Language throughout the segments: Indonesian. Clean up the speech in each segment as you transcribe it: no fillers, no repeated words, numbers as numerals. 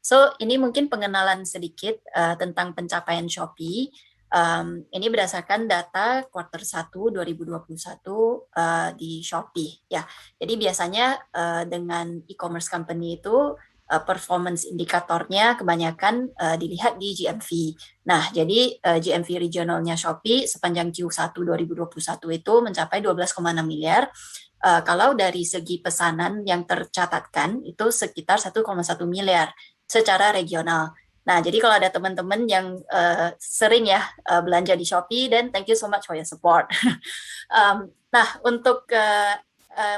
So, ini mungkin pengenalan sedikit tentang pencapaian Shopee. Ini berdasarkan data kuartal 1 2021 di Shopee ya. Jadi biasanya dengan e-commerce company itu performance indikatornya kebanyakan dilihat di GMV. Nah, jadi GMV regionalnya Shopee sepanjang Q1 2021 itu mencapai 12,6 miliar. Kalau dari segi pesanan yang tercatatkan itu sekitar 1,1 miliar secara regional. Nah, jadi kalau ada teman-teman yang sering ya belanja di Shopee, then thank you so much for your support. Nah, untuk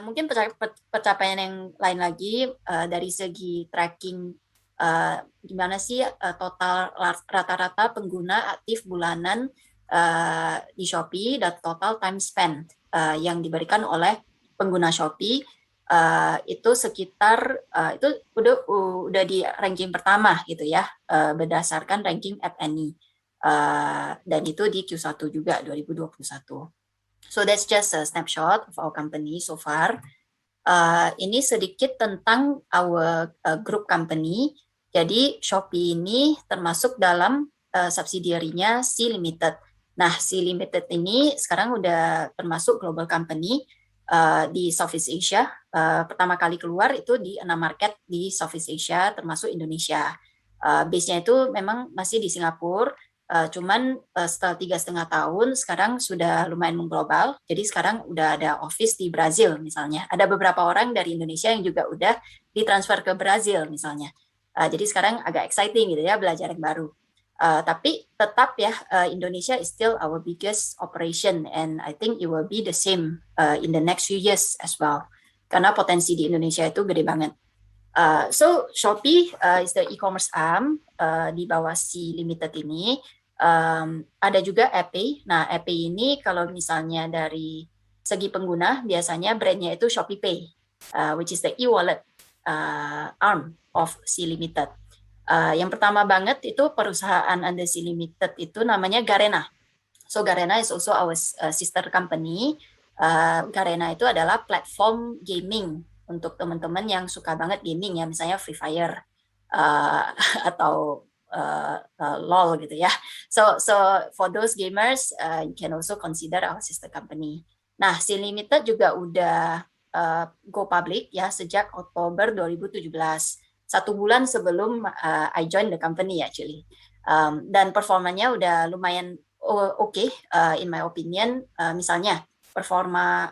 mungkin pencapaian yang lain lagi dari segi tracking gimana sih total rata-rata pengguna aktif bulanan di Shopee dan total time spent yang diberikan oleh pengguna Shopee itu sekitar itu udah di ranking pertama gitu ya berdasarkan ranking App Annie dan itu di Q1 juga 2021. So that's just a snapshot of our company so far. Ini sedikit tentang our group company. Jadi Shopee ini termasuk dalam subsidiarinya Sea Limited. Nah, Sea Limited ini sekarang udah termasuk global company di Southeast Asia. Pertama kali keluar itu di 6 market di Southeast Asia, termasuk Indonesia. Base-nya itu memang masih di Singapura, cuman setelah 3,5 tahun sekarang sudah lumayan mengglobal. Jadi sekarang udah ada office di Brazil misalnya. Ada beberapa orang dari Indonesia yang juga udah ditransfer ke Brazil misalnya. Jadi sekarang agak exciting gitu ya, belajar yang baru. Tapi tetap ya Indonesia is still our biggest operation and I think it will be the same in the next few years as well. Karena potensi di Indonesia itu gede banget. So Shopee is the e-commerce arm di bawah Sea Limited ini. Ada juga Appay. Nah, Appay ini kalau misalnya dari segi pengguna biasanya brandnya itu Shopee Pay, which is the e-wallet arm of Sea Limited. Yang pertama banget itu perusahaan under Sea Limited itu namanya Garena. So Garena is also our sister company. Garena itu adalah platform gaming untuk teman-teman yang suka banget gaming ya, misalnya Free Fire atau LOL gitu ya. So for those gamers, you can also consider our sister company. Nah, Sea Limited juga udah go public ya sejak Oktober 2017. 1 bulan sebelum I join the company actually. Dan performanya udah lumayan oke, in my opinion. Misalnya performa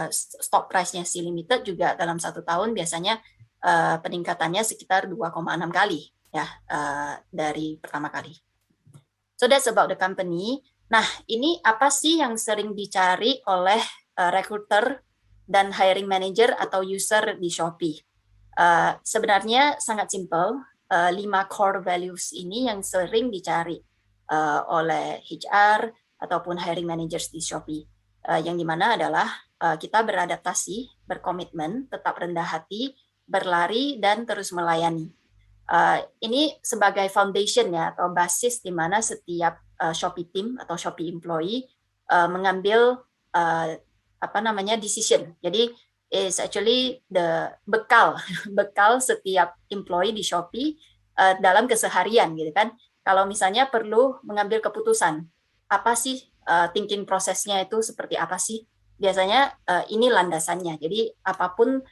stock price-nya Sea Limited juga dalam 1 tahun biasanya peningkatannya sekitar 2,6 kali ya dari pertama kali. So that's about the company. Nah, ini apa sih yang sering dicari oleh recruiter dan hiring manager atau user di Shopee? Sebenarnya sangat simple. 5 core values ini yang sering dicari oleh HR ataupun hiring managers di Shopee. Yang dimana adalah kita beradaptasi, berkomitmen, tetap rendah hati, berlari, dan terus melayani. Ini sebagai foundation ya atau basis di mana setiap Shopee team atau Shopee employee mengambil decision. Jadi is actually the bekal setiap employee di Shopee dalam keseharian gitu kan. Kalau misalnya perlu mengambil keputusan, apa sih thinking prosesnya itu seperti apa sih? Biasanya ini landasannya. Jadi apapun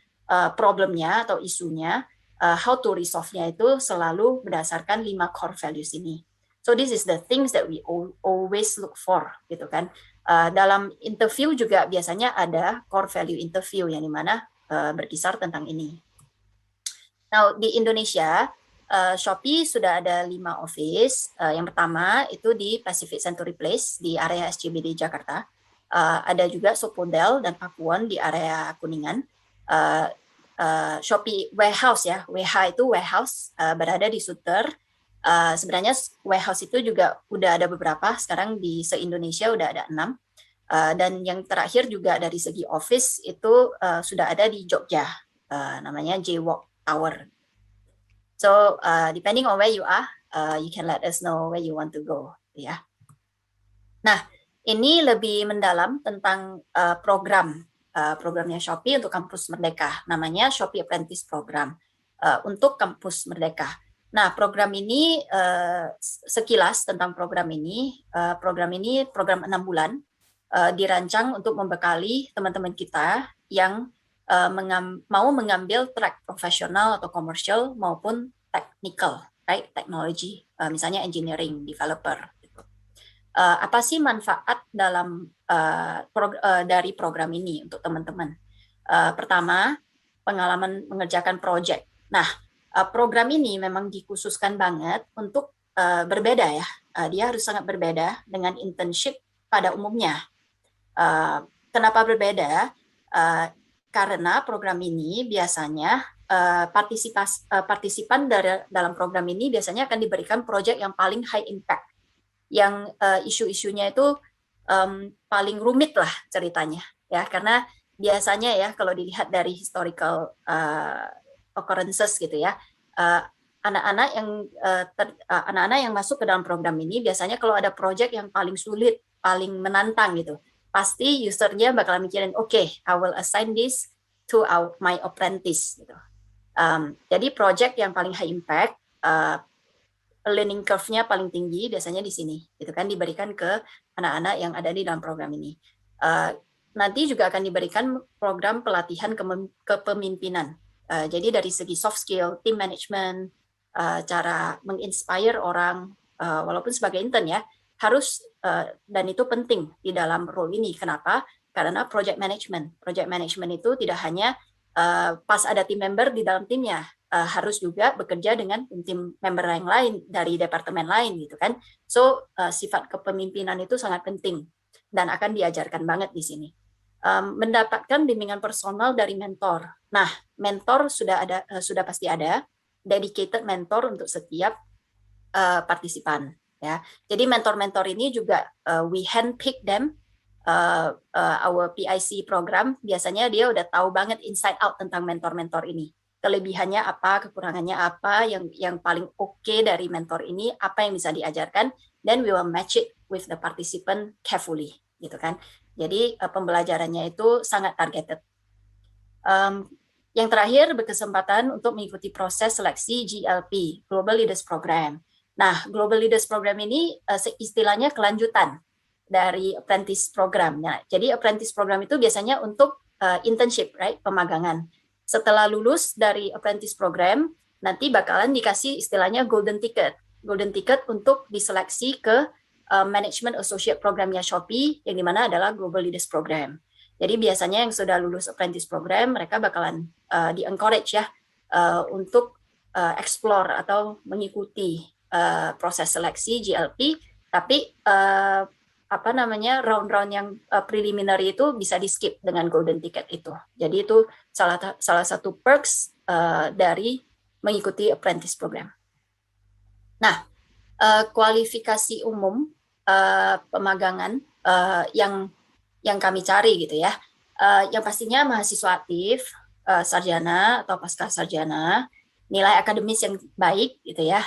problemnya atau isunya, how to resolve-nya itu selalu berdasarkan 5 core values ini. So this is the things that we always look for gitu kan. Dalam interview juga biasanya ada core value interview yang dimana berkisar tentang ini. Nah, di Indonesia, Shopee sudah ada 5 office. Yang pertama itu di Pacific Century Place di area SCBD Jakarta. Ada juga Sopodel dan Pakuwon di area Kuningan. Shopee Warehouse ya, WH itu warehouse berada di Suter. Sebenarnya warehouse itu juga udah ada beberapa, sekarang di se-Indonesia udah ada 6. Dan yang terakhir juga dari segi office itu sudah ada di Jogja, namanya J-Walk Tower. So depending on where you are, you can let us know where you want to go, ya. Nah, ini lebih mendalam tentang programnya Shopee untuk Kampus Merdeka, namanya Shopee Apprentice Program untuk Kampus Merdeka. Nah, sekilas tentang program ini program 6 bulan, dirancang untuk membekali teman-teman kita yang mau mengambil track profesional atau komersial maupun technical, right? Technology, misalnya engineering, developer. Apa sih manfaat dari program ini untuk teman-teman? Pertama, pengalaman mengerjakan project. Nah, program ini memang dikhususkan banget untuk berbeda ya. Dia harus sangat berbeda dengan internship pada umumnya. Kenapa berbeda? Karena program ini biasanya partisipan dalam program ini biasanya akan diberikan project yang paling high impact, yang isu-isunya itu paling rumit lah ceritanya, ya, karena biasanya ya kalau dilihat dari historical occurrences gitu ya, anak-anak yang masuk ke dalam program ini biasanya kalau ada project yang paling sulit, paling menantang gitu, pasti usernya bakalan mikirin, okay, I will assign this to my apprentice gitu. Jadi project yang paling high impact, learning curve-nya paling tinggi biasanya di sini, gitu kan, diberikan ke anak-anak yang ada di dalam program ini. Nanti juga akan diberikan program pelatihan kepemimpinan. Jadi dari segi soft skill, team management, cara menginspire orang, walaupun sebagai intern ya, harus dan itu penting di dalam role ini. Kenapa? Karena project management itu tidak hanya pas ada team member di dalam timnya, harus juga bekerja dengan tim member yang lain dari departemen lain gitu kan. So sifat kepemimpinan itu sangat penting dan akan diajarkan banget di sini. Mendapatkan bimbingan personal dari mentor. Nah, mentor sudah pasti ada, dedicated mentor untuk setiap partisipan ya. Jadi mentor-mentor ini juga we handpick them. Our PIC program biasanya dia udah tahu banget inside out tentang mentor-mentor ini, kelebihannya apa, kekurangannya apa, yang paling oke dari mentor ini, apa yang bisa diajarkan, then we will match it with the participant carefully, gitu kan. Jadi pembelajarannya itu sangat targeted. Yang terakhir, berkesempatan untuk mengikuti proses seleksi GLP, Global Leaders Program. Nah, Global Leaders Program ini istilahnya kelanjutan dari apprentice program. Nah, jadi apprentice program itu biasanya untuk internship, right, pemagangan. Setelah lulus dari apprentice program, nanti bakalan dikasih istilahnya golden ticket untuk diseleksi ke management associate programnya Shopee, yang dimana adalah Global Leaders Program. Jadi biasanya yang sudah lulus apprentice program, mereka bakalan di-encourage ya untuk explore atau mengikuti proses seleksi GLP, tapi round-round yang preliminary itu bisa di-skip dengan golden ticket itu. Jadi itu salah satu perks dari mengikuti apprentice program. Nah, kualifikasi umum pemagangan yang kami cari gitu ya. Yang pastinya mahasiswa aktif, sarjana atau pasca sarjana, nilai akademis yang baik gitu ya.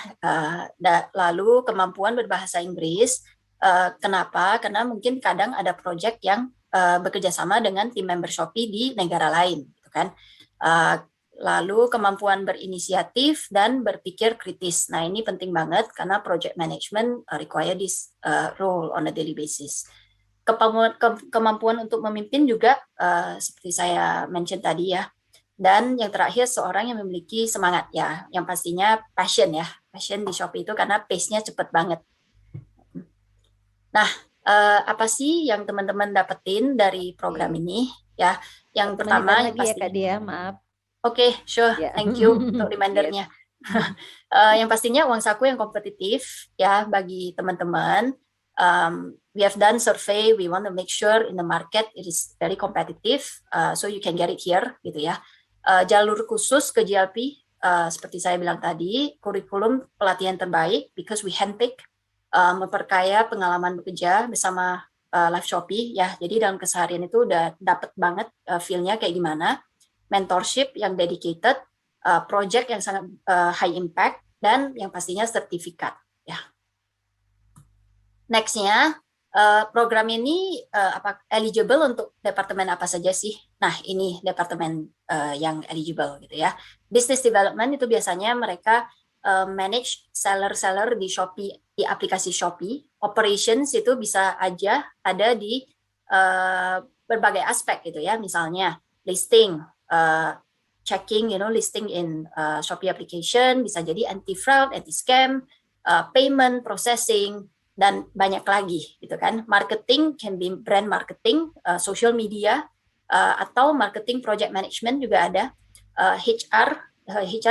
Lalu kemampuan berbahasa Inggris. Kenapa? Karena mungkin kadang ada project yang bekerja sama dengan tim member Shopee di negara lain, gitu kan. Lalu kemampuan berinisiatif dan berpikir kritis. Nah, ini penting banget karena project management require this role on a daily basis. Kemampuan untuk memimpin juga seperti saya mention tadi ya. Dan yang terakhir, seorang yang memiliki semangat ya, yang pastinya passion ya. Passion di Shopee itu karena pace-nya cepat banget. Nah, apa sih yang teman-teman dapetin dari program ini? Ya, yang pertama yang pasti. Ya, Kak Dia, maaf. Oke, sure. Yeah. Thank you untuk remindernya. Yang pastinya uang saku yang kompetitif ya bagi teman-teman. We have done survey. We want to make sure in the market it is very competitive, so you can get it here, gitu ya. Jalur khusus ke GLP, seperti saya bilang tadi, kurikulum pelatihan terbaik because we handpick. Memperkaya pengalaman bekerja bersama Live Shopee ya. Jadi dalam keseharian itu udah dapet banget feel-nya kayak gimana. Mentorship yang dedicated, project yang sangat high impact, dan yang pastinya sertifikat ya. Next-nya, program ini eligible untuk departemen apa saja sih? Nah, ini departemen yang eligible gitu ya. Business development itu biasanya mereka manage seller-seller di Shopee, di aplikasi Shopee. Operations itu bisa aja ada di berbagai aspek gitu ya, misalnya listing, checking, listing in Shopee application, bisa jadi anti-fraud, anti-scam, payment, processing, dan banyak lagi gitu kan. Marketing can be brand marketing, social media, atau marketing project management juga ada. HR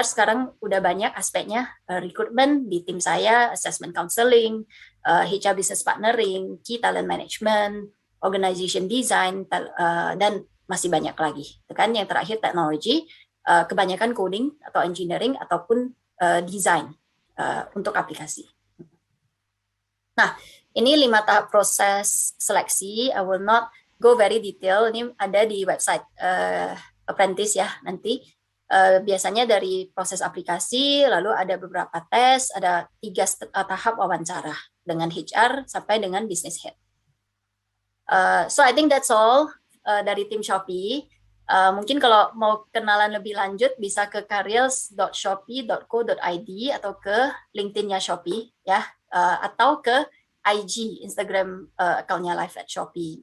sekarang udah banyak aspeknya, recruitment di tim saya, assessment counseling, HR business partnering, key talent management, organization design, dan masih banyak lagi. Kan yang terakhir teknologi, kebanyakan coding atau engineering ataupun design untuk aplikasi. Nah, ini 5 tahap proses seleksi. I will not go very detail. Ini ada di website Apprentice ya nanti. Biasanya dari proses aplikasi, lalu ada beberapa tes, ada 3 tahap wawancara dengan HR sampai dengan business head. So I think that's all dari tim Shopee. Mungkin kalau mau kenalan lebih lanjut bisa ke careers.shopee.co.id atau ke LinkedIn-nya Shopee ya, atau ke IG Instagram account-nya Live at Shopee.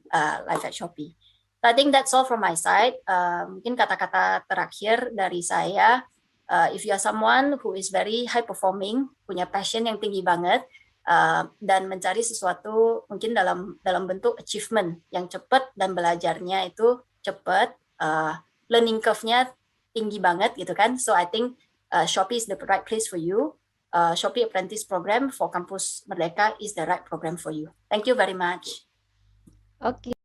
So I think that's all from my side. Mungkin kata-kata terakhir dari saya, if you are someone who is very high performing, punya passion yang tinggi banget, dan mencari sesuatu mungkin dalam bentuk achievement yang cepat dan belajarnya itu cepat, learning curve-nya tinggi banget gitu kan. So I think Shopee is the right place for you. Shopee Apprentice Program for Kampus Merdeka is the right program for you. Thank you very much. Oke.